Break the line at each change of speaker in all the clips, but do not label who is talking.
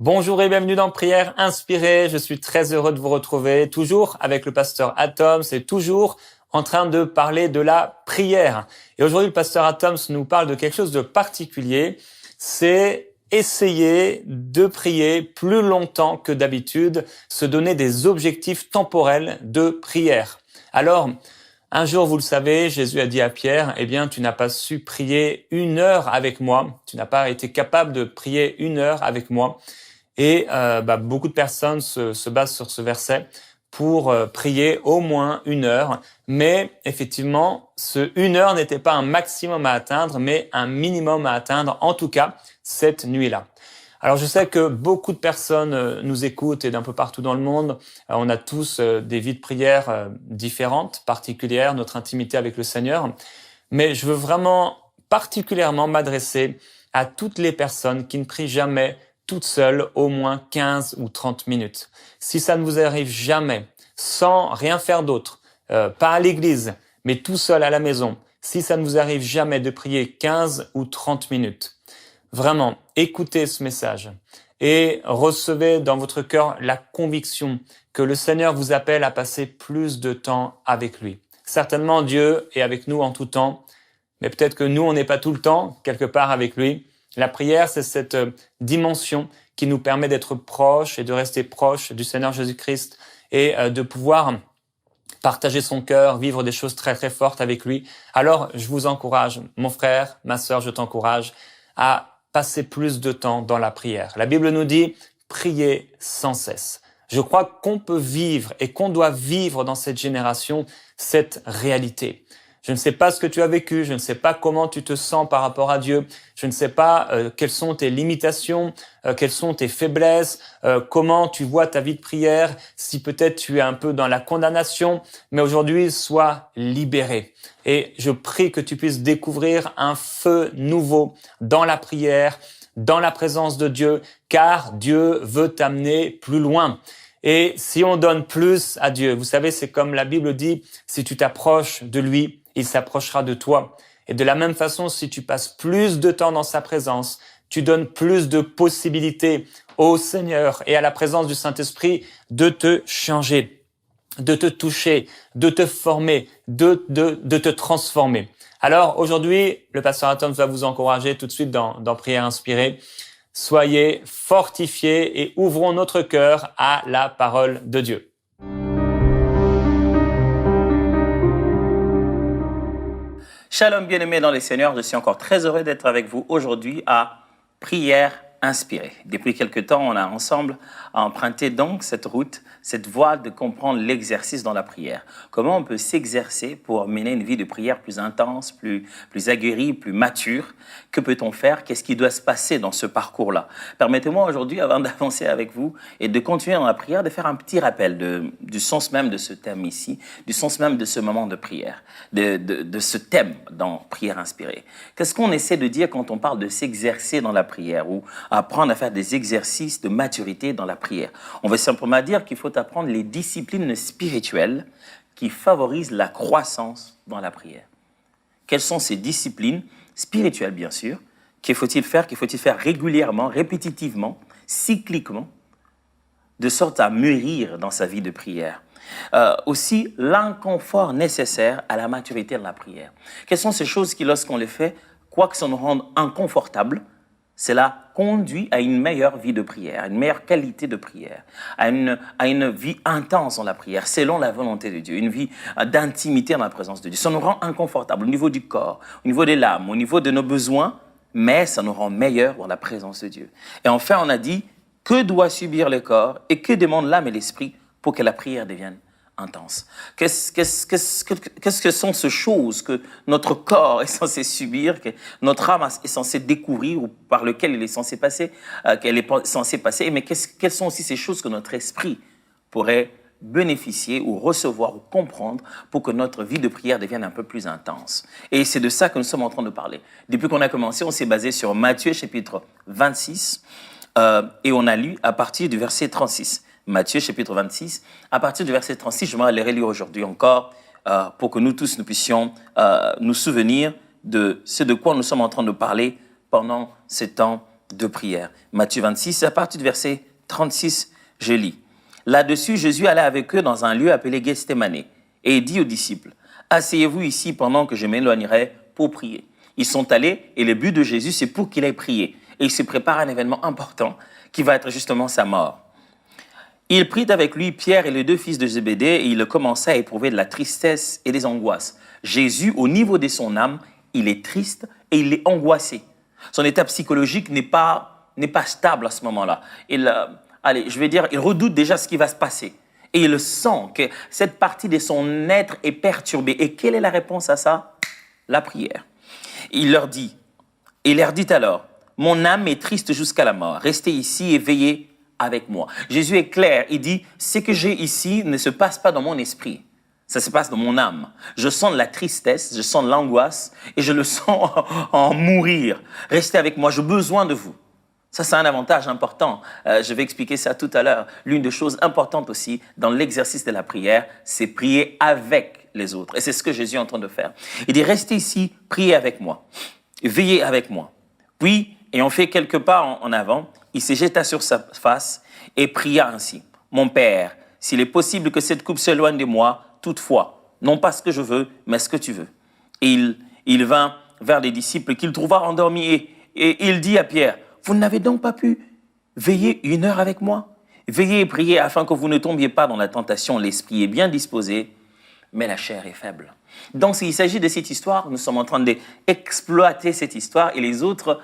Bonjour et bienvenue dans Prière Inspirée. Je suis très heureux de vous retrouver, toujours avec le pasteur Atoms et toujours en train de parler de la prière. Et aujourd'hui, le pasteur Atoms nous parle de quelque chose de particulier. C'est essayer de prier plus longtemps que d'habitude, se donner des objectifs temporels de prière. Alors, un jour, vous le savez, Jésus a dit à Pierre, « Eh bien, tu n'as pas su prier 1 heure avec moi. Tu n'as pas été capable de prier 1 heure avec moi. » Et beaucoup de personnes se basent sur ce verset pour prier au moins 1 heure. Mais effectivement, ce 1 heure n'était pas un maximum à atteindre, mais un minimum à atteindre, en tout cas, cette nuit-là. Alors je sais que beaucoup de personnes nous écoutent et d'un peu partout dans le monde. On a tous des vies de prière différentes, particulières, notre intimité avec le Seigneur. Mais je veux vraiment particulièrement m'adresser à toutes les personnes qui ne prient jamais toute seule au moins 15 ou 30 minutes. Si ça ne vous arrive jamais, sans rien faire d'autre, pas à l'église, mais tout seul à la maison, si ça ne vous arrive jamais de prier 15 ou 30 minutes, vraiment, écoutez ce message et recevez dans votre cœur la conviction que le Seigneur vous appelle à passer plus de temps avec lui. Certainement, Dieu est avec nous en tout temps, mais peut-être que nous, on n'est pas tout le temps quelque part avec lui. La prière, c'est cette dimension qui nous permet d'être proches et de rester proches du Seigneur Jésus-Christ et de pouvoir partager son cœur, vivre des choses très très fortes avec lui. Alors, je vous encourage, mon frère, ma sœur, je t'encourage à passer plus de temps dans la prière. La Bible nous dit « priez sans cesse ». Je crois qu'on peut vivre et qu'on doit vivre dans cette génération cette réalité. Je ne sais pas ce que tu as vécu, je ne sais pas comment tu te sens par rapport à Dieu, je ne sais pas quelles sont tes limitations, quelles sont tes faiblesses, comment tu vois ta vie de prière, si peut-être tu es un peu dans la condamnation, mais aujourd'hui, sois libéré. Et je prie que tu puisses découvrir un feu nouveau dans la prière, dans la présence de Dieu, car Dieu veut t'amener plus loin. Et si on donne plus à Dieu, vous savez, c'est comme la Bible dit, si tu t'approches de lui, il s'approchera de toi. Et de la même façon, si tu passes plus de temps dans sa présence, tu donnes plus de possibilités au Seigneur et à la présence du Saint-Esprit de te changer, de te toucher, de te former, de te transformer. Alors aujourd'hui, le pasteur Atoms va vous encourager tout de suite dans Prière Inspirée. Soyez fortifiés et ouvrons notre cœur à la parole de Dieu.
Shalom bien-aimés dans le Seigneur, je suis encore très heureux d'être avec vous aujourd'hui à Prière Inspirée. Depuis quelque temps, on a ensemble emprunté donc cette route, cette voie de comprendre l'exercice dans la prière. Comment on peut s'exercer pour mener une vie de prière plus intense, plus aguerrie, plus mature. Que peut-on faire? Qu'est-ce qui doit se passer dans ce parcours-là? Permettez-moi aujourd'hui, avant d'avancer avec vous et de continuer dans la prière, de faire un petit rappel du sens même de ce thème ici, du sens même de ce moment de prière, de ce thème dans Prière Inspirée. Qu'est-ce qu'on essaie de dire quand on parle de s'exercer dans la prière ou apprendre à faire des exercices de maturité dans la prière? On veut simplement dire qu'il faut apprendre les disciplines spirituelles qui favorisent la croissance dans la prière. Quelles sont ces disciplines spirituelles, bien sûr? Qu'il faut-il faire régulièrement, répétitivement, cycliquement, de sorte à mûrir dans sa vie de prière? Aussi, l'inconfort nécessaire à la maturité de la prière. Quelles sont ces choses qui, lorsqu'on les fait, quoique ça nous rende inconfortables, cela conduit à une meilleure vie de prière, à une meilleure qualité de prière, à une vie intense dans la prière, selon la volonté de Dieu, une vie d'intimité dans la présence de Dieu. Ça nous rend inconfortables au niveau du corps, au niveau des l'âme, au niveau de nos besoins, mais ça nous rend meilleurs dans la présence de Dieu. Et enfin, on a dit, que doit subir le corps et que demande l'âme et l'esprit pour que la prière devienne intense? Qu'est-ce que sont ces choses que notre corps est censé subir, que notre âme est censée découvrir ou par lequel elle est censée passer, mais quelles sont aussi ces choses que notre esprit pourrait bénéficier ou recevoir ou comprendre pour que notre vie de prière devienne un peu plus intense? Et c'est de ça que nous sommes en train de parler. Depuis qu'on a commencé, on s'est basé sur Matthieu chapitre 26 et on a lu à partir du verset 36. Matthieu chapitre 26, à partir du verset 36, je vais les relire aujourd'hui encore pour que nous tous nous puissions nous souvenir de ce de quoi nous sommes en train de parler pendant ce temps de prière. Matthieu 26, à partir du verset 36, je lis. Là-dessus, Jésus alla avec eux dans un lieu appelé Gethsémane et il dit aux disciples, « Asseyez-vous ici pendant que je m'éloignerai pour prier. » Ils sont allés et le but de Jésus, c'est pour qu'il ait prié. Et il se prépare à un événement important qui va être justement sa mort. Il prit avec lui Pierre et les deux fils de Zébédée et il commença à éprouver de la tristesse et des angoisses. Jésus, au niveau de son âme, il est triste et il est angoissé. Son état psychologique n'est pas stable à ce moment-là. Il redoute déjà ce qui va se passer. Et il sent que cette partie de son être est perturbée. Et quelle est la réponse à ça? La prière. Il leur dit alors, « Mon âme est triste jusqu'à la mort. Restez ici et veillez avec moi. » Jésus est clair. Il dit, « Ce que j'ai ici ne se passe pas dans mon esprit. Ça se passe dans mon âme. Je sens de la tristesse, je sens de l'angoisse et je le sens en mourir. Restez avec moi, j'ai besoin de vous. » Ça, c'est un avantage important. Je vais expliquer ça tout à l'heure. L'une des choses importantes aussi dans l'exercice de la prière, c'est prier avec les autres. Et c'est ce que Jésus est en train de faire. Il dit, restez ici, priez avec moi, veillez avec moi. Puis, ayant fait quelques pas en avant, il se jeta sur sa face et pria ainsi. Mon Père, s'il est possible que cette coupe s'éloigne de moi, toutefois, non pas ce que je veux, mais ce que tu veux. Et il vint vers les disciples qu'il trouva endormis et il dit à Pierre, vous n'avez donc pas pu veiller 1 heure avec moi? Veillez et priez afin que vous ne tombiez pas dans la tentation. L'esprit est bien disposé, mais la chair est faible. Donc, s'il s'agit de cette histoire, nous sommes en train d'exploiter cette histoire et les autres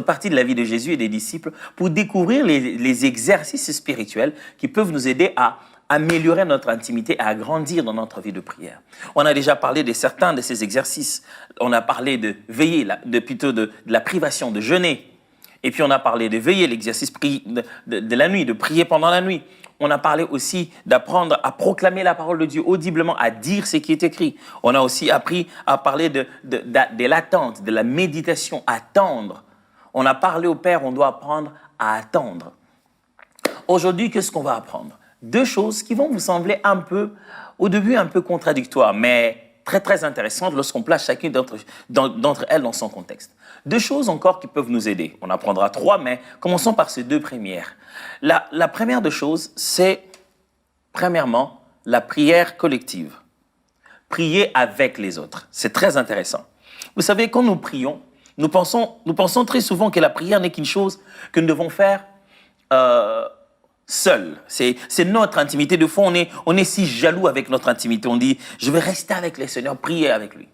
parties de la vie de Jésus et des disciples pour découvrir les exercices spirituels qui peuvent nous aider à améliorer notre intimité, à grandir dans notre vie de prière. On a déjà parlé de certains de ces exercices. On a parlé de veiller, de la privation, de jeûner. Et puis on a parlé de veiller, l'exercice de la nuit, de prier pendant la nuit. On a parlé aussi d'apprendre à proclamer la parole de Dieu audiblement, à dire ce qui est écrit. On a aussi appris à parler de l'attente, de la méditation, attendre. On a parlé au Père, on doit apprendre à attendre. Aujourd'hui, qu'est-ce qu'on va apprendre? 2 choses qui vont vous sembler au début un peu contradictoires, mais très très intéressantes lorsqu'on place chacune d'entre elles dans son contexte. 2 choses encore qui peuvent nous aider. On apprendra 3, mais commençons par ces 2 premières. La première des choses, c'est premièrement la prière collective. Prier avec les autres. C'est très intéressant. Vous savez, quand nous prions, nous pensons très souvent que la prière n'est qu'une chose que nous devons faire seul. C'est notre intimité. De fois, on est si jaloux avec notre intimité. On dit, je vais rester avec le Seigneur, prier avec lui.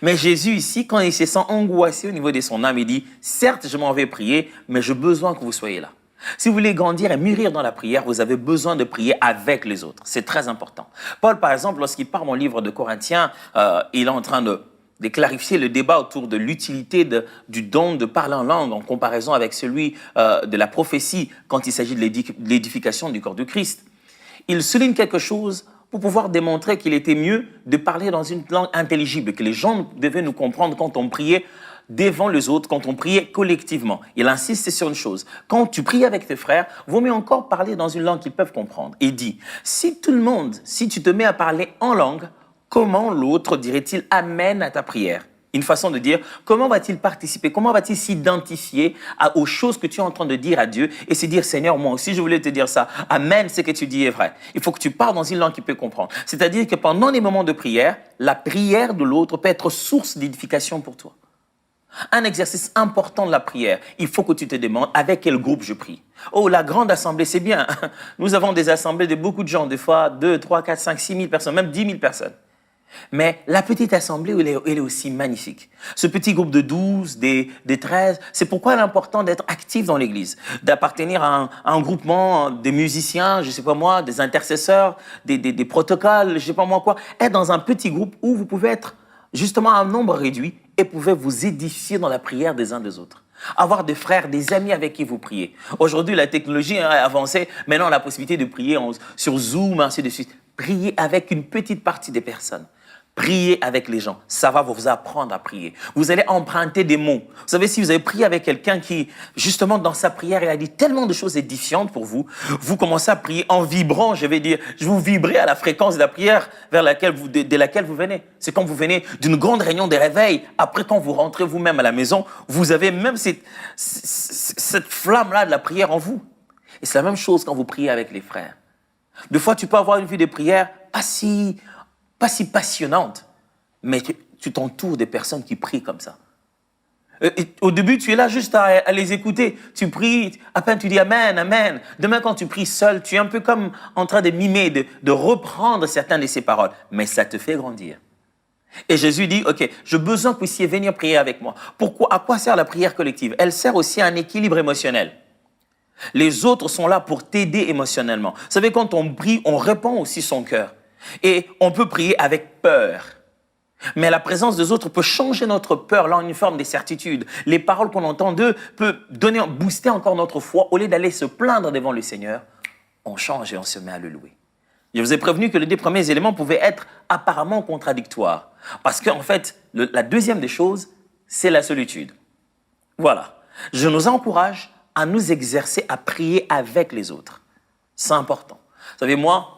Mais Jésus ici, quand il se sent angoissé au niveau de son âme, il dit, certes, je m'en vais prier, mais j'ai besoin que vous soyez là. Si vous voulez grandir et mûrir dans la prière, vous avez besoin de prier avec les autres. C'est très important. Paul, par exemple, lorsqu'il parle dans le livre de Corinthiens, il est en train de clarifier le débat autour de l'utilité du don de parler en langue en comparaison avec celui de la prophétie quand il s'agit de l'édification du corps de Christ. Il souligne quelque chose pour pouvoir démontrer qu'il était mieux de parler dans une langue intelligible, que les gens devaient nous comprendre quand on priait devant les autres, quand on priait collectivement. Il insiste sur une chose. Quand tu pries avec tes frères, vaut mieux encore parler dans une langue qu'ils peuvent comprendre. Il dit, si tu te mets à parler en langue, comment l'autre, dirait-il, amène à ta prière? Une façon de dire, comment va-t-il participer? Comment va-t-il s'identifier aux choses que tu es en train de dire à Dieu et se dire, Seigneur, moi aussi, je voulais te dire ça. Amen, ce que tu dis est vrai. Il faut que tu parles dans une langue qu'il peut comprendre. C'est-à-dire que pendant les moments de prière, la prière de l'autre peut être source d'édification pour toi. Un exercice important de la prière, il faut que tu te demandes avec quel groupe je prie. Oh, la grande assemblée, c'est bien. Nous avons des assemblées de beaucoup de gens, des fois 2, 3, 4, 5, 6 000 personnes, même 10 000 personnes. Mais la petite assemblée, elle est aussi magnifique. Ce petit groupe de 12, des 13, c'est pourquoi il est important d'être actif dans l'église, d'appartenir à un groupement de musiciens, je ne sais pas moi, des intercesseurs, des protocoles, je ne sais pas moi quoi. Être dans un petit groupe où vous pouvez être justement un nombre réduit et pouvez vous édifier dans la prière des uns des autres. Avoir des frères, des amis avec qui vous priez. Aujourd'hui, la technologie a avancé. Maintenant, on a la possibilité de prier sur Zoom, ainsi de suite. Prier avec une petite partie des personnes. Priez avec les gens. Ça va vous apprendre à prier. Vous allez emprunter des mots. Vous savez, si vous avez prié avec quelqu'un qui, justement, dans sa prière, il a dit tellement de choses édifiantes pour vous, vous commencez à prier en vibrant, je vais dire, vous vibrez à la fréquence de la prière de laquelle vous venez. C'est quand vous venez d'une grande réunion des réveils. Après, quand vous rentrez vous-même à la maison, vous avez même cette flamme-là de la prière en vous. Et c'est la même chose quand vous priez avec les frères. Des fois, tu peux avoir une vie de prière pas si passionnante, mais tu t'entoures des personnes qui prient comme ça. Et au début, tu es là juste à les écouter. Tu pries, à peine tu dis Amen, Amen. Demain, quand tu pries seul, tu es un peu comme en train de mimer, de reprendre certaines de ces paroles. Mais ça te fait grandir. Et Jésus dit, OK, j'ai besoin que vous puissiez venir prier avec moi. Pourquoi? À quoi sert la prière collective? Elle sert aussi à un équilibre émotionnel. Les autres sont là pour t'aider émotionnellement. Vous savez, quand on prie, on répand aussi son cœur. Et on peut prier avec peur. Mais la présence des autres peut changer notre peur là en une forme de certitude. Les paroles qu'on entend d'eux peuvent booster encore notre foi. Au lieu d'aller se plaindre devant le Seigneur, on change et on se met à le louer. Je vous ai prévenu que les deux premiers éléments pouvaient être apparemment contradictoires. Parce qu'en fait, la deuxième des choses, c'est la solitude. Voilà. Je nous encourage à nous exercer à prier avec les autres. C'est important. Vous savez, moi,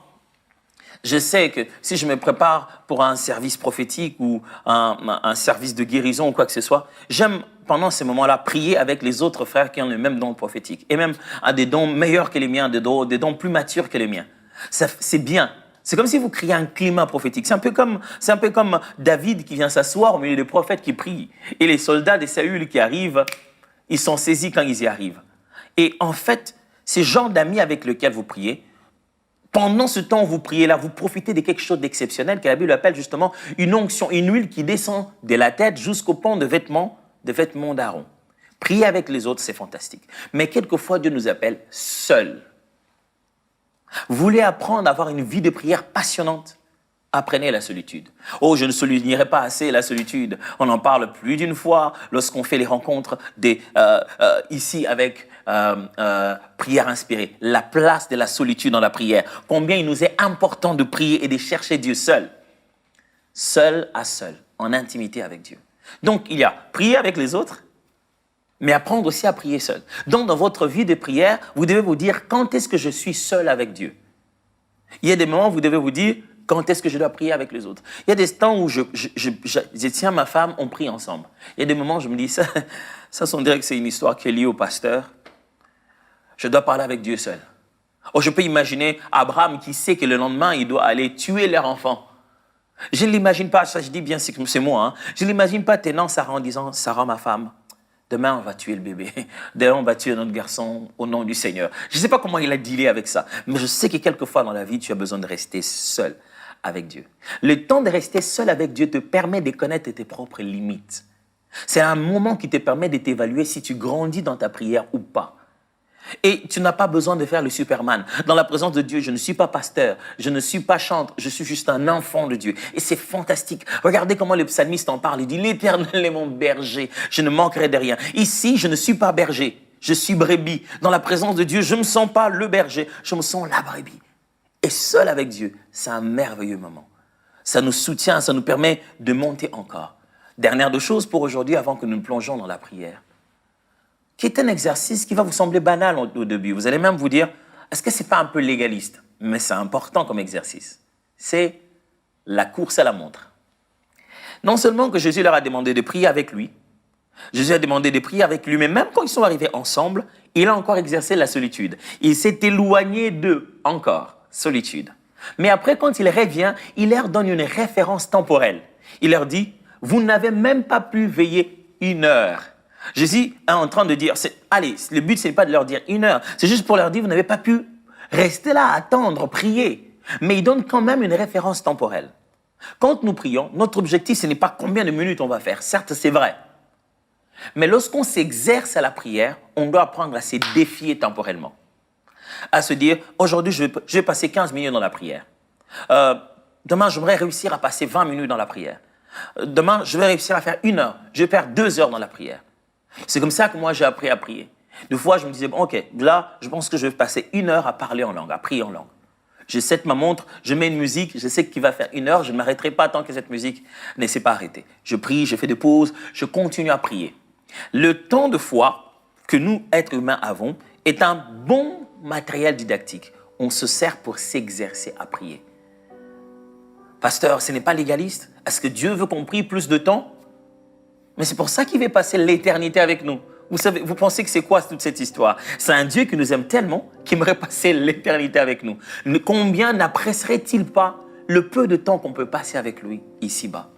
je sais que si je me prépare pour un service prophétique ou un service de guérison ou quoi que ce soit, j'aime pendant ces moments-là prier avec les autres frères qui ont le même don prophétique et même à des dons meilleurs que les miens, des dons plus matures que les miens. C'est bien. C'est comme si vous créez un climat prophétique. C'est un peu comme David qui vient s'asseoir au milieu des prophètes qui prient. Et les soldats des Saül qui arrivent, ils sont saisis quand ils y arrivent. Et en fait, ces gens d'amis avec lesquels vous priez, pendant ce temps où vous priez là, vous profitez de quelque chose d'exceptionnel que la Bible appelle justement une onction, une huile qui descend de la tête jusqu'au pan de vêtements d'Aaron. Prier avec les autres, c'est fantastique. Mais quelquefois, Dieu nous appelle seuls. Vous voulez apprendre à avoir une vie de prière passionnante? Apprenez la solitude. Oh, je ne soulignerai pas assez la solitude. On en parle plus d'une fois lorsqu'on fait les rencontres ici avec prière inspirée. La place de la solitude dans la prière. Combien il nous est important de prier et de chercher Dieu seul. Seul à seul, en intimité avec Dieu. Donc, il y a prier avec les autres, mais apprendre aussi à prier seul. Donc, dans votre vie de prière, vous devez vous dire, quand est-ce que je suis seul avec Dieu? Il y a des moments où vous devez vous dire, quand est-ce que je dois prier avec les autres? Il y a des temps où je tiens ma femme, on prie ensemble. Il y a des moments où je me dis, ça on dirait que c'est une histoire qui est liée au pasteur. Je dois parler avec Dieu seul. Oh, je peux imaginer Abraham qui sait que le lendemain, il doit aller tuer leur enfant. Je ne l'imagine pas, ça je dis bien, c'est moi. Hein. Je ne l'imagine pas tenant Sarah en disant, Sarah, ma femme, demain on va tuer le bébé. Demain on va tuer notre garçon au nom du Seigneur. Je ne sais pas comment il a dealé avec ça, mais je sais que quelquefois dans la vie, tu as besoin de rester seul avec Dieu. Le temps de rester seul avec Dieu te permet de connaître tes propres limites. C'est un moment qui te permet de t'évaluer si tu grandis dans ta prière ou pas. Et tu n'as pas besoin de faire le Superman. Dans la présence de Dieu, je ne suis pas pasteur, je ne suis pas chantre, je suis juste un enfant de Dieu. Et c'est fantastique. Regardez comment le psalmiste en parle. Il dit, l'Éternel est mon berger, je ne manquerai de rien. Ici, je ne suis pas berger, je suis brebis. Dans la présence de Dieu, je ne me sens pas le berger, je me sens la brebis. Et seul avec Dieu, c'est un merveilleux moment. Ça nous soutient, ça nous permet de monter encore. Dernière de choses pour aujourd'hui, avant que nous nous plongeons dans la prière, qui est un exercice qui va vous sembler banal au début. Vous allez même vous dire, est-ce que ce n'est pas un peu légaliste? Mais c'est important comme exercice. C'est la course à la montre. Non seulement que Jésus leur a demandé de prier avec lui, Jésus a demandé de prier avec lui, mais même quand ils sont arrivés ensemble, il a encore exercé la solitude. Il s'est éloigné d'eux encore, solitude. Mais après, quand il revient, il leur donne une référence temporelle. Il leur dit, vous n'avez même pas pu veiller 1 heure. Jésus est en train de dire, allez, le but, ce n'est pas de leur dire 1 heure, c'est juste pour leur dire, vous n'avez pas pu rester là, attendre, prier. Mais il donne quand même une référence temporelle. Quand nous prions, notre objectif, ce n'est pas combien de minutes on va faire. Certes, c'est vrai. Mais lorsqu'on s'exerce à la prière, on doit apprendre à se défier temporellement. À se dire, aujourd'hui, je vais passer 15 minutes dans la prière. Demain, j'aimerais réussir à passer 20 minutes dans la prière. Demain, je vais réussir à faire 1 heure. Je vais faire 2 heures dans la prière. C'est comme ça que moi, j'ai appris à prier. Des fois, je me disais, bon, OK, là, je pense que je vais passer 1 heure à parler en langue, à prier en langue. Je set ma montre, je mets une musique, je sais qu'il va faire 1 heure, je ne m'arrêterai pas tant que cette musique ne s'est pas arrêtée. Je prie, je fais des pauses, je continue à prier. Le temps de foi que nous, êtres humains, avons est un bon matériel didactique. On se sert pour s'exercer à prier. Pasteur, ce n'est pas légaliste. Est-ce que Dieu veut qu'on prie plus de temps? Mais c'est pour ça qu'il veut passer l'éternité avec nous. Vous savez, vous pensez que c'est quoi toute cette histoire? C'est un Dieu qui nous aime tellement qu'il aimerait passer l'éternité avec nous. Combien n'apprécierait-il pas le peu de temps qu'on peut passer avec lui ici-bas?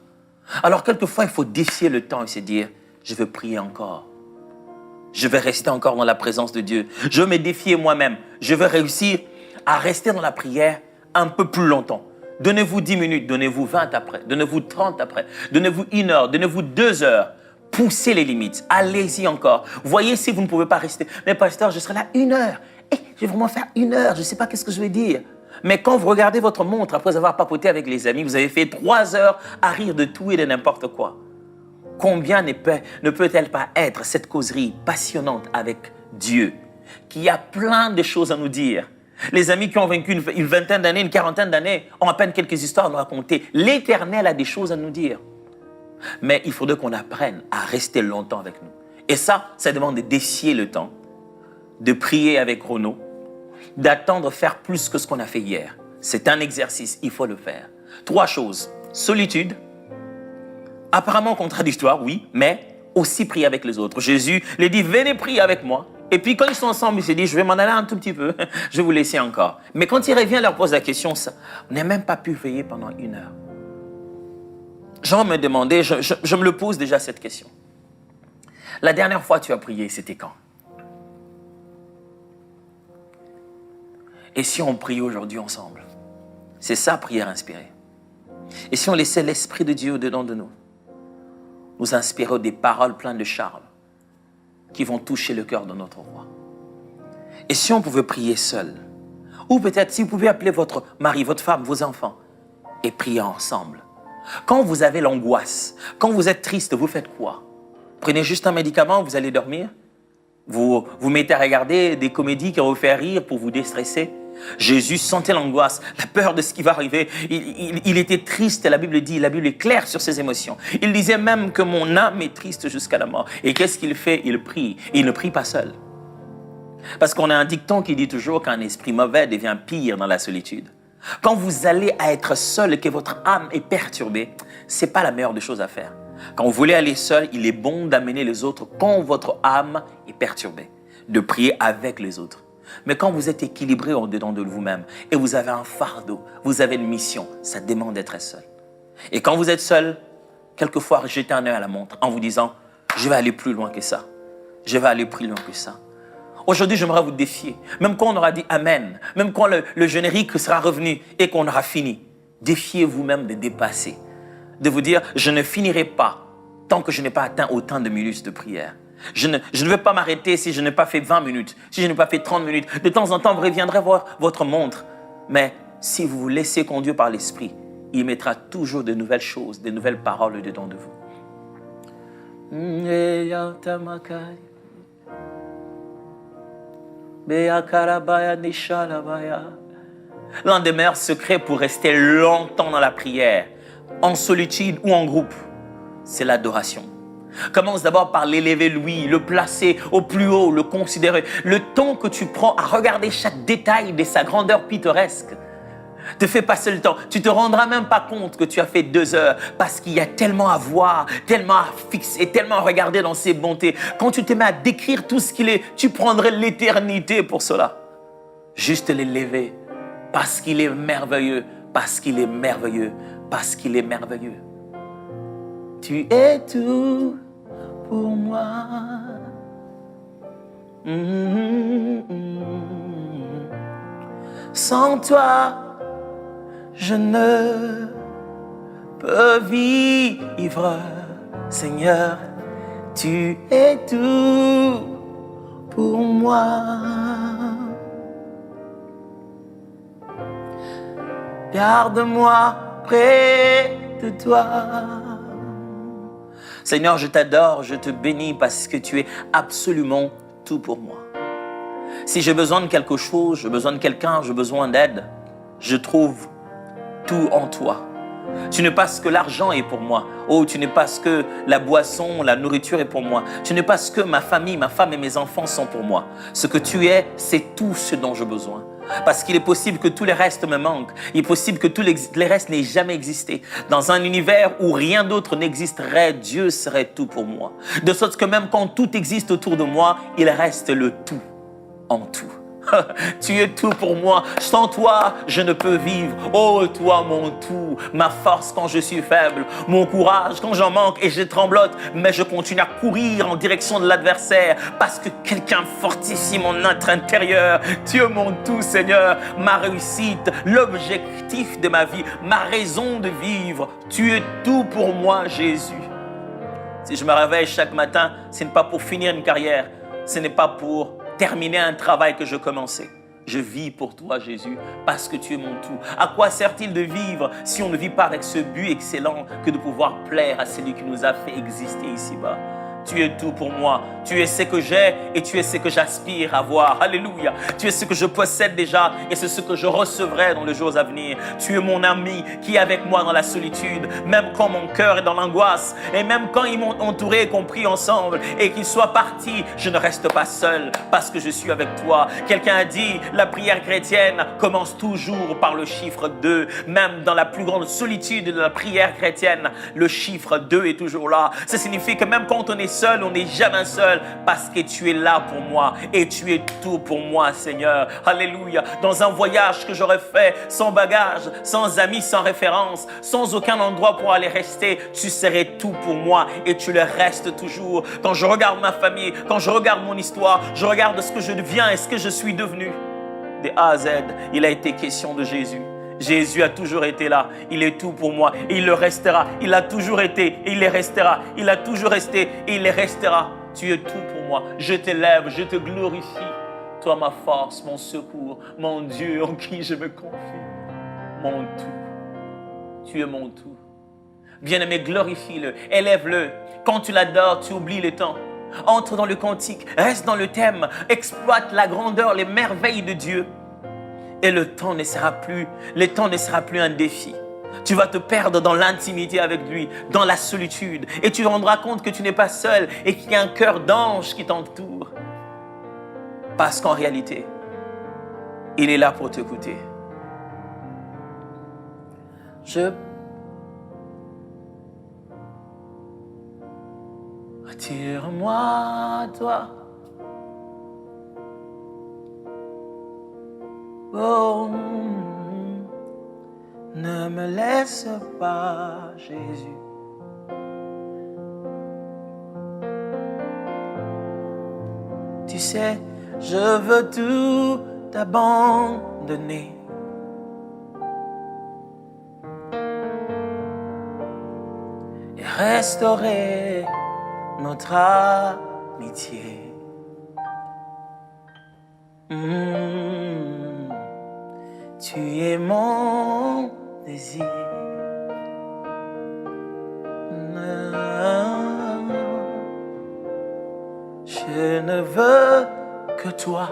Alors quelquefois, il faut défier le temps et se dire, je veux prier encore. Je vais rester encore dans la présence de Dieu. Je veux me défier moi-même. Je veux réussir à rester dans la prière un peu plus longtemps. Donnez-vous 10 minutes, donnez-vous 20 après, donnez-vous 30 après, donnez-vous 1 heure, donnez-vous 2 heures. Poussez les limites, allez-y encore. Voyez si vous ne pouvez pas rester. Mais pasteur, je serai là 1 heure. Je vais vraiment faire 1 heure, je ne sais pas qu'est-ce que je vais dire. Mais quand vous regardez votre montre, après avoir papoté avec les amis, vous avez fait 3 heures à rire de tout et de n'importe quoi. Combien ne peut-elle pas être cette causerie passionnante avec Dieu, qui a plein de choses à nous dire? Les amis qui ont vaincu une vingtaine d'années, une quarantaine d'années, ont à peine quelques histoires à nous raconter. L'Éternel a des choses à nous dire. Mais il faudrait qu'on apprenne à rester longtemps avec nous. Et ça demande de défier le temps, de prier avec Renaud, d'attendre faire plus que ce qu'on a fait hier. C'est un exercice, il faut le faire. 3 choses. Solitude, apparemment contradictoire, oui, mais aussi prier avec les autres. Jésus les dit, venez prier avec moi. Et puis quand ils sont ensemble, il se dit, je vais m'en aller un tout petit peu, je vais vous laisser encore. Mais quand il revient, leur pose la question, ça, on n'a même pas pu veiller pendant 1 heure. Jean me demandait, je me le pose déjà cette question. La dernière fois que tu as prié, c'était quand? Et si on prie aujourd'hui ensemble? C'est ça, prière inspirée. Et si on laissait l'Esprit de Dieu au-dedans de nous, nous inspirer des paroles pleines de charme qui vont toucher le cœur de notre roi? Et si on pouvait prier seul? Ou peut-être si vous pouvez appeler votre mari, votre femme, vos enfants et prier ensemble. Quand vous avez l'angoisse, quand vous êtes triste, vous faites quoi? Prenez juste un médicament, vous allez dormir? Vous vous mettez à regarder des comédies qui vont vous faire rire pour vous déstresser? Jésus sentait l'angoisse, la peur de ce qui va arriver. Il était triste, la Bible dit, la Bible est claire sur ses émotions. Il disait même que mon âme est triste jusqu'à la mort. Et qu'est-ce qu'il fait? Il prie. Et il ne prie pas seul. Parce qu'on a un dicton qui dit toujours qu'un esprit mauvais devient pire dans la solitude. Quand vous allez à être seul et que votre âme est perturbée, ce n'est pas la meilleure des choses à faire. Quand vous voulez aller seul, il est bon d'amener les autres quand votre âme est perturbée, de prier avec les autres. Mais quand vous êtes équilibré au-dedans de vous-même et vous avez un fardeau, vous avez une mission, ça demande d'être seul. Et quand vous êtes seul, quelquefois jetez un œil à la montre en vous disant « je vais aller plus loin que ça, je vais aller plus loin que ça ». Aujourd'hui, j'aimerais vous défier. Même quand on aura dit Amen, même quand le générique sera revenu et qu'on aura fini, défiez vous-même de dépasser. De vous dire, je ne finirai pas tant que je n'ai pas atteint autant de minutes de prière. Je ne vais pas m'arrêter si je n'ai pas fait 20 minutes, si je n'ai pas fait 30 minutes. De temps en temps, vous reviendrez voir votre montre. Mais si vous vous laissez conduire par l'Esprit, il mettra toujours de nouvelles choses, de nouvelles paroles dedans de vous. L'un des meilleurs secrets pour rester longtemps dans la prière, en solitude ou en groupe, c'est l'adoration. Commence d'abord par l'élever lui, le placer au plus haut, le considérer. Le temps que tu prends à regarder chaque détail de sa grandeur pittoresque te fait passer le temps. Tu ne te rendras même pas compte que tu as fait 2 heures parce qu'il y a tellement à voir, tellement à fixer, tellement à regarder dans ses bontés. Quand tu te mets à décrire tout ce qu'il est, tu prendrais l'éternité pour cela. Juste l'élever parce qu'il est merveilleux, parce qu'il est merveilleux, parce qu'il est merveilleux. Tu es tout pour moi. Sans toi, je ne peux vivre. Seigneur, tu es tout pour moi. Garde-moi près de toi. Seigneur, je t'adore, je te bénis parce que tu es absolument tout pour moi. Si j'ai besoin de quelque chose, j'ai besoin de quelqu'un, j'ai besoin d'aide, je trouve tout en toi. Tu n'es pas ce que l'argent est pour moi. Oh, tu n'es pas ce que la boisson, la nourriture est pour moi. Tu n'es pas ce que ma famille, ma femme et mes enfants sont pour moi. Ce que tu es, c'est tout ce dont j'ai besoin. Parce qu'il est possible que tous les restes me manquent. Il est possible que tous les restes n'aient jamais existé. Dans un univers où rien d'autre n'existerait, Dieu serait tout pour moi. De sorte que même quand tout existe autour de moi, il reste le tout en tout. Tu es tout pour moi. Sans toi, je ne peux vivre. Oh, toi, mon tout, ma force quand je suis faible, mon courage quand j'en manque et je tremblote, mais je continue à courir en direction de l'adversaire parce que quelqu'un fortifie mon être intérieur. Tu es mon tout, Seigneur, ma réussite, l'objectif de ma vie, ma raison de vivre. Tu es tout pour moi, Jésus. Si je me réveille chaque matin, ce n'est pas pour finir une carrière, ce n'est pas pour terminer un travail que je commençais. Je vis pour toi, Jésus, parce que tu es mon tout. À quoi sert-il de vivre si on ne vit pas avec ce but excellent que de pouvoir plaire à celui qui nous a fait exister ici-bas? Tu es tout pour moi. Tu es ce que j'ai et tu es ce que j'aspire à voir. Alléluia. Tu es ce que je possède déjà et c'est ce que je recevrai dans les jours à venir. Tu es mon ami qui est avec moi dans la solitude, même quand mon cœur est dans l'angoisse et même quand ils m'ont entouré et compris ensemble et qu'ils soient partis, je ne reste pas seul parce que je suis avec toi. Quelqu'un a dit, la prière chrétienne commence toujours par le chiffre 2. Même dans la plus grande solitude de la prière chrétienne, le chiffre 2 est toujours là. Ça signifie que même quand on est seul, on n'est jamais seul parce que tu es là pour moi et tu es tout pour moi, Seigneur. Alléluia. Dans un voyage que j'aurais fait sans bagage, sans amis, sans référence, sans aucun endroit pour aller rester, tu serais tout pour moi et tu le restes toujours. Quand je regarde ma famille, quand je regarde mon histoire, je regarde ce que je deviens et ce que je suis devenu. De A à Z, il a été question de Jésus. Jésus a toujours été là. Il est tout pour moi et il le restera. Il a toujours été et il le restera. Il a toujours resté et il le restera. Tu es tout pour moi. Je t'élève, je te glorifie. Toi, ma force, mon secours, mon Dieu en qui je me confie. Mon tout. Tu es mon tout. Bien-aimé, glorifie-le, élève-le. Quand tu l'adores, tu oublies le temps. Entre dans le cantique, reste dans le thème, exploite la grandeur, les merveilles de Dieu. Et le temps ne sera plus un défi. Tu vas te perdre dans l'intimité avec lui, dans la solitude. Et tu te rendras compte que tu n'es pas seul et qu'il y a un cœur d'ange qui t'entoure. Parce qu'en réalité, il est là pour t'écouter. Attire-moi, toi. Oh, ne me laisse pas, Jésus. Tu sais, je veux tout abandonner. Et restaurer notre amitié. Tu es mon désir. Je ne veux que toi.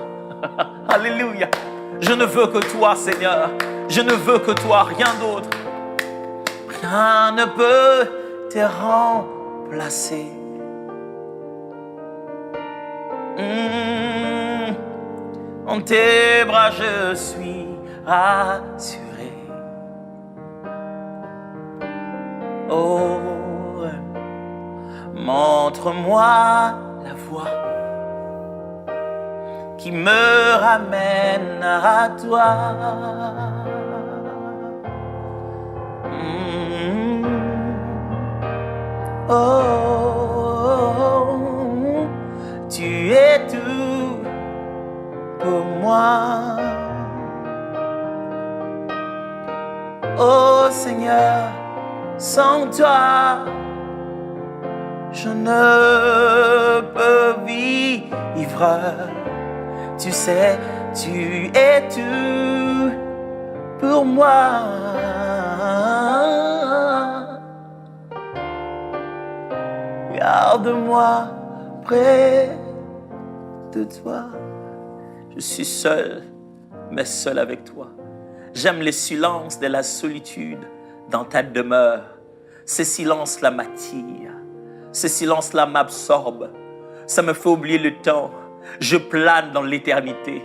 Alléluia. Je ne veux que toi, Seigneur. Je ne veux que toi, rien d'autre. Rien ne peut te remplacer. En tes bras, je suis rassuré. Oh, montre-moi la voie qui me ramène à toi. Oh, tu es tout pour moi. Oh Seigneur, sans toi, je ne peux vivre. Tu sais, tu es tout pour moi. Garde-moi près de toi. Je suis seul, mais seul avec toi. J'aime le silence de la solitude dans ta demeure. Ce silence-là m'attire. Ce silence-là m'absorbe. Ça me fait oublier le temps. Je plane dans l'éternité.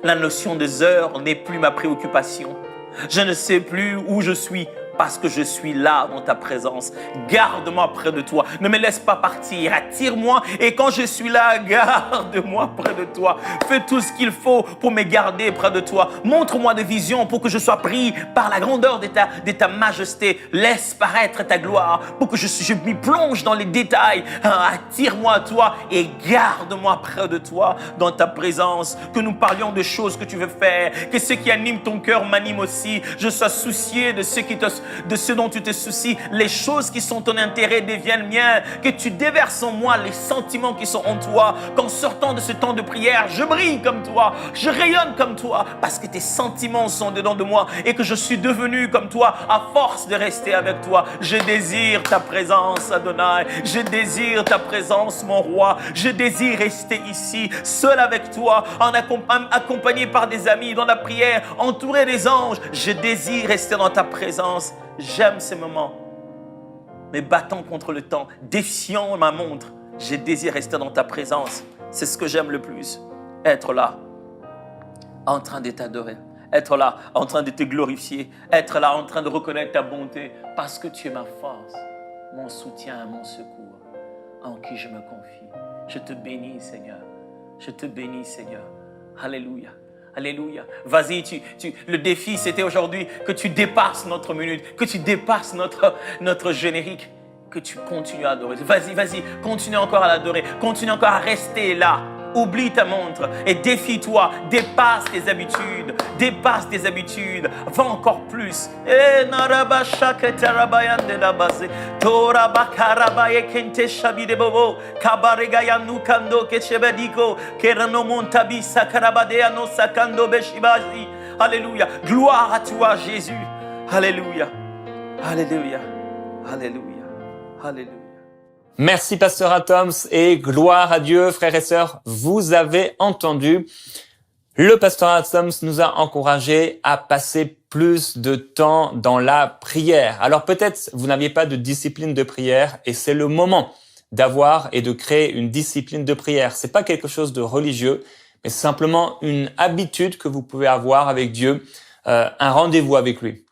La notion des heures n'est plus ma préoccupation. Je ne sais plus où je suis parce que je suis là dans ta présence. Garde-moi près de toi. Ne me laisse pas partir. Attire-moi et quand je suis là, garde-moi près de toi. Fais tout ce qu'il faut pour me garder près de toi. Montre-moi des visions pour que je sois pris par la grandeur de ta majesté. Laisse paraître ta gloire pour que je m'y plonge dans les détails. Attire-moi à toi et garde-moi près de toi dans ta présence. Que nous parlions de choses que tu veux faire. Que ce qui anime ton cœur m'anime aussi. Je sois soucié de ce dont tu te soucies. Les choses qui sont ton intérêt deviennent miens. Que tu déverses en moi les sentiments qui sont en toi. Qu'en sortant de ce temps de prière, je brille comme toi. Je rayonne comme toi. Parce que tes sentiments sont dedans de moi. Et que je suis devenu comme toi à force de rester avec toi. Je désire ta présence, Adonai. Je désire ta présence, mon roi. Je désire rester ici, seul avec toi, accompagné par des amis dans la prière, entouré des anges. Je désire rester dans ta présence. J'aime ces moments. Me battant contre le temps, défiant ma montre, je désire rester dans ta présence. C'est ce que j'aime le plus. Être là, en train de t'adorer. Être là, en train de te glorifier. Être là, en train de reconnaître ta bonté. Parce que tu es ma force, mon soutien, mon secours, en qui je me confie. Je te bénis, Seigneur. Je te bénis, Seigneur. Alléluia. Alléluia. Vas-y, le défi, c'était aujourd'hui que tu dépasses notre minute, que tu dépasses notre générique, que tu continues à adorer. Vas-y, continue encore à l'adorer, continue encore à rester là. Oublie ta montre et défie-toi, dépasse tes habitudes, va encore plus. Alléluia, gloire à toi Jésus. Alléluia, alléluia, alléluia, alléluia.
Merci Pasteur Atoms et gloire à Dieu, frères et sœurs. Vous avez entendu, le Pasteur Atoms nous a encouragés à passer plus de temps dans la prière. Alors peut-être vous n'aviez pas de discipline de prière et c'est le moment d'avoir et de créer une discipline de prière. C'est pas quelque chose de religieux, mais c'est simplement une habitude que vous pouvez avoir avec Dieu, un rendez-vous avec lui.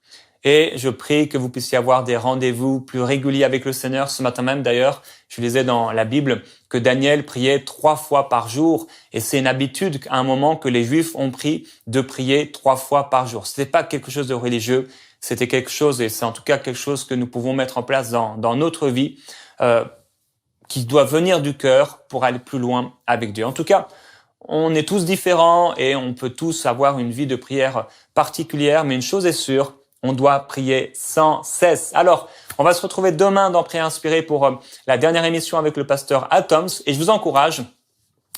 Et je prie que vous puissiez avoir des rendez-vous plus réguliers avec le Seigneur. Ce matin même, d'ailleurs, je lisais dans la Bible que Daniel priait 3 fois par jour. Et c'est une habitude à un moment que les Juifs ont pris de prier 3 fois par jour. C'était pas quelque chose de religieux. C'était quelque chose, et c'est en tout cas quelque chose que nous pouvons mettre en place dans notre vie, qui doit venir du cœur pour aller plus loin avec Dieu. En tout cas, on est tous différents et on peut tous avoir une vie de prière particulière. Mais une chose est sûre, on doit prier sans cesse. Alors, on va se retrouver demain dans Prière Inspirée pour la dernière émission avec le pasteur Atoms. Et je vous encourage,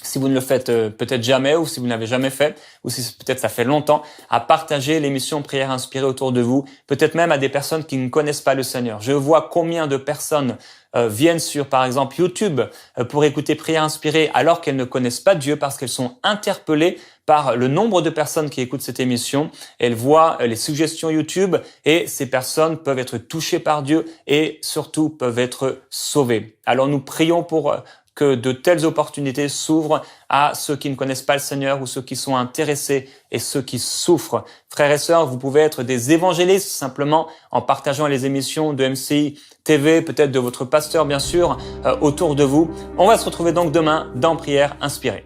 si vous ne le faites peut-être jamais ou si vous n'avez jamais fait ou si peut-être ça fait longtemps, à partager l'émission Prière Inspirée autour de vous, peut-être même à des personnes qui ne connaissent pas le Seigneur. Je vois combien de personnes viennent sur, par exemple, YouTube pour écouter Prière Inspirée alors qu'elles ne connaissent pas Dieu parce qu'elles sont interpellées par le nombre de personnes qui écoutent cette émission. Elles voient les suggestions YouTube et ces personnes peuvent être touchées par Dieu et surtout peuvent être sauvées. Alors nous prions pour que de telles opportunités s'ouvrent à ceux qui ne connaissent pas le Seigneur ou ceux qui sont intéressés et ceux qui souffrent. Frères et sœurs, vous pouvez être des évangélistes simplement en partageant les émissions de MCI TV, peut-être de votre pasteur bien sûr, autour de vous. On va se retrouver donc demain dans Prière Inspirée.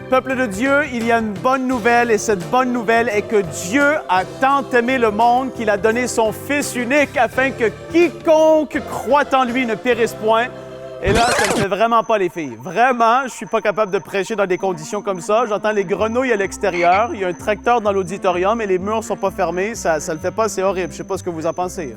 Peuple de Dieu, il y a une bonne nouvelle et cette bonne nouvelle est que Dieu a tant aimé le monde qu'il a donné son Fils unique afin que quiconque croit en lui ne périsse point. Et là, ça ne fait vraiment pas les filles. Vraiment, je suis pas capable de prêcher dans des conditions comme ça. J'entends les grenouilles à l'extérieur, il y a un tracteur dans l'auditorium et les murs sont pas fermés. Ça le fait pas, c'est horrible. Je sais pas ce que vous en pensez.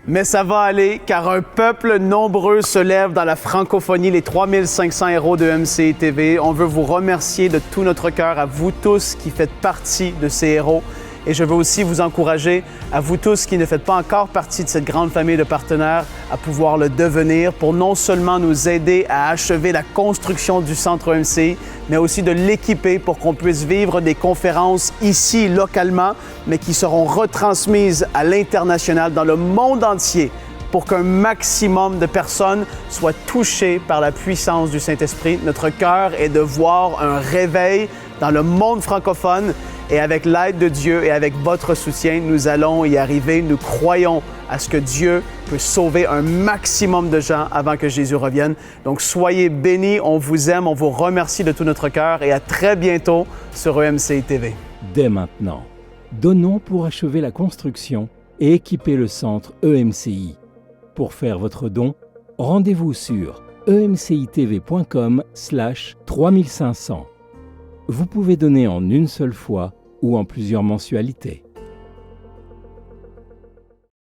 Mais ça va aller, car un peuple nombreux se lève dans la francophonie, les 3500 héros de MCI TV. On veut vous remercier de tout notre cœur, à vous tous qui faites partie de ces héros. Et je veux aussi vous encourager, à vous tous qui ne faites pas encore partie de cette grande famille de partenaires, à pouvoir le devenir pour non seulement nous aider à achever la construction du centre EMCI, mais aussi de l'équiper pour qu'on puisse vivre des conférences ici, localement, mais qui seront retransmises à l'international, dans le monde entier, pour qu'un maximum de personnes soient touchées par la puissance du Saint-Esprit. Notre cœur est de voir un réveil dans le monde francophone et avec l'aide de Dieu et avec votre soutien, nous allons y arriver. Nous croyons à ce que Dieu peut sauver un maximum de gens avant que Jésus revienne. Donc soyez bénis, on vous aime, on vous remercie de tout notre cœur et à très bientôt sur EMCI TV.
Dès maintenant, donnons pour achever la construction et équiper le centre EMCI. Pour faire votre don, rendez-vous sur emcitv.com/3500. Vous pouvez donner en une seule fois ou en plusieurs mensualités.